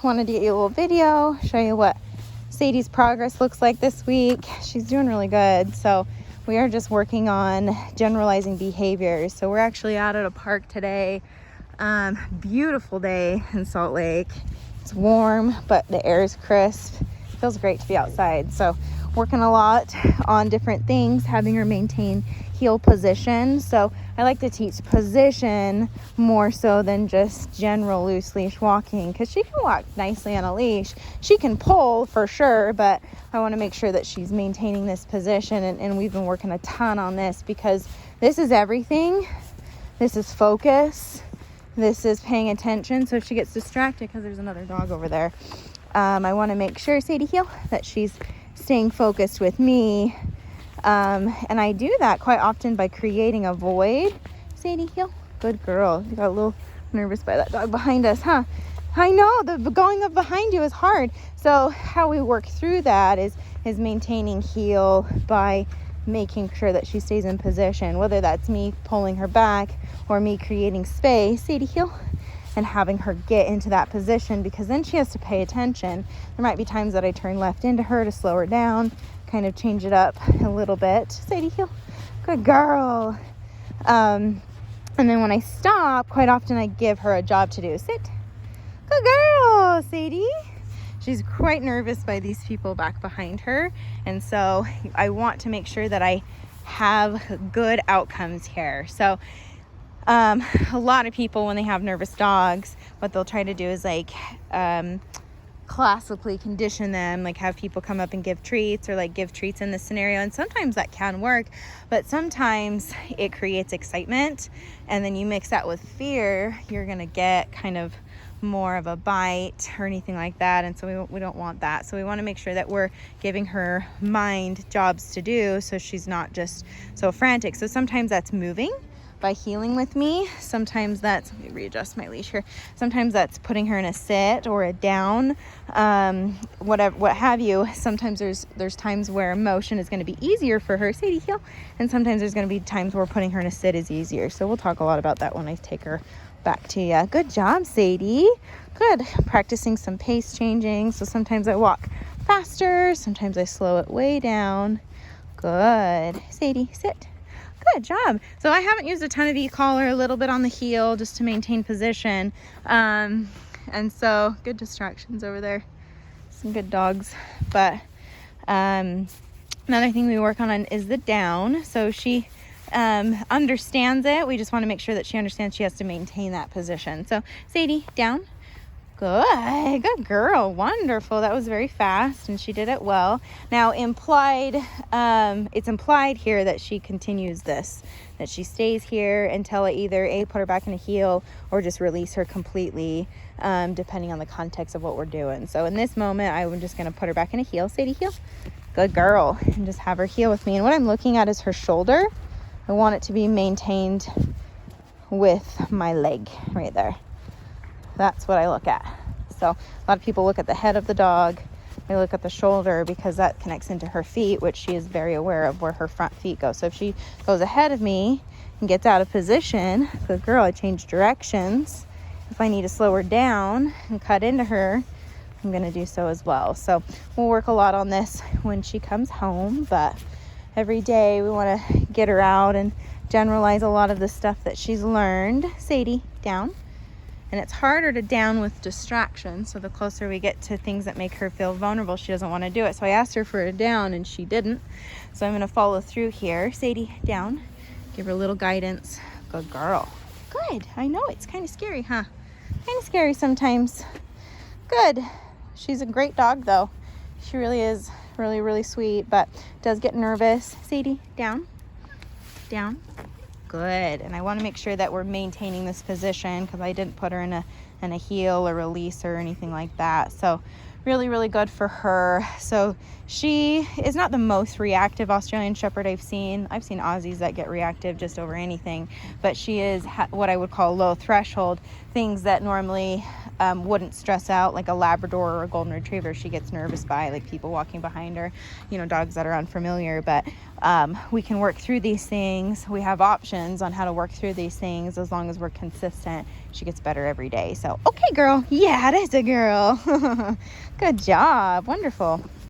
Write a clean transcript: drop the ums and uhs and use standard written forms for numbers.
wanted to get you a little video, show you what Sadie's progress looks like this week. She's doing really good. So we are just working on generalizing behaviors. So we're actually out at a park today. Beautiful day in Salt Lake. It's warm, but the air is crisp. Feels great to be outside. So working a lot on different things, having her maintain heel position. So I like to teach position more so than just general loose leash walking, because she can walk nicely on a leash. She can pull for sure, but I want to make sure that she's maintaining this position. And we've been working a ton on this because this is everything. This is focus. This is paying attention. So if she gets distracted, because there's another dog over there, I want to make sure, Sadie heel, that she's staying focused with me. And I do that quite often by creating a void. Sadie heel, good girl. You got a little nervous by that dog behind us, huh? I know, the going up behind you is hard. So how we work through that is maintaining heel by making sure that she stays in position, whether that's me pulling her back or me creating space, Sadie heel, and having her get into that position, because then she has to pay attention. There might be times that I turn left into her to slow her down, kind of change it up a little bit. Sadie heel, good girl. And then when I stop, quite often I give her a job to do. Sit, good girl, Sadie. She's quite nervous by these people back behind her. And so I want to make sure that I have good outcomes here. So a lot of people, when they have nervous dogs, what they'll try to do is like classically condition them, like have people come up and give treats, or like give treats in this scenario. And sometimes that can work, but sometimes it creates excitement, and then you mix that with fear, you're gonna get kind of more of a bite or anything like that. And so we don't want that. So we want to make sure that we're giving her mind jobs to do, so she's not just so frantic. So sometimes that's moving by healing with me. Sometimes that's, let me readjust my leash here. Sometimes that's putting her in a sit or a down, whatever, what have you. Sometimes there's times where motion is going to be easier for her, Sadie heel, and sometimes there's going to be times where putting her in a sit is easier. So we'll talk a lot about that when I take her back to you. Good job, Sadie. Good. Practicing some pace changing. So sometimes I walk faster, sometimes I slow it way down. Good. Sadie, sit. Good job. So I haven't used a ton of e-collar, a little bit on the heel just to maintain position. And so good distractions over there. Some good dogs. But another thing we work on is the down. So she understands it. We just want to make sure that she understands she has to maintain that position. So Sadie, down. Good girl. Wonderful. That was very fast and she did it well. Now it's implied here that she continues this, that she stays here until I either put her back in a heel or just release her completely, depending on the context of what we're doing. So in this moment, I'm just going to put her back in a heel. Sadie heel. Good girl. And just have her heel with me. And what I'm looking at is her shoulder. I want it to be maintained with my leg right there. That's what I look at. So a lot of people look at the head of the dog. They look at the shoulder because that connects into her feet, which she is very aware of where her front feet go. So if she goes ahead of me and gets out of position, good girl, I change directions. If I need to slow her down and cut into her, I'm going to do so as well. So we'll work a lot on this when she comes home, but every day we want to get her out and generalize a lot of the stuff that she's learned. Sadie, down. And it's harder to down with distraction. So the closer we get to things that make her feel vulnerable, she doesn't want to do it. So I asked her for a down and she didn't. So I'm going to follow through here. Sadie, down. Give her a little guidance. Good girl. Good. I know it's kind of scary, huh? Kind of scary sometimes. Good. She's a great dog though. She really is really, really sweet, but does get nervous. Sadie, down. Down. Good. And I want to make sure that we're maintaining this position because I didn't put her in a heel or release or anything like that. So really, really good for her. So she is not the most reactive Australian Shepherd I've seen. I've seen Aussies that get reactive just over anything, but she is what I would call low threshold, things that normally wouldn't stress out, like a Labrador or a Golden Retriever. She gets nervous by, like, people walking behind her, you know, dogs that are unfamiliar. But we can work through these things. We have options on how to work through these things as long as we're consistent. She gets better every day. So, okay, girl. Yeah, it is a girl. Good job. Wonderful.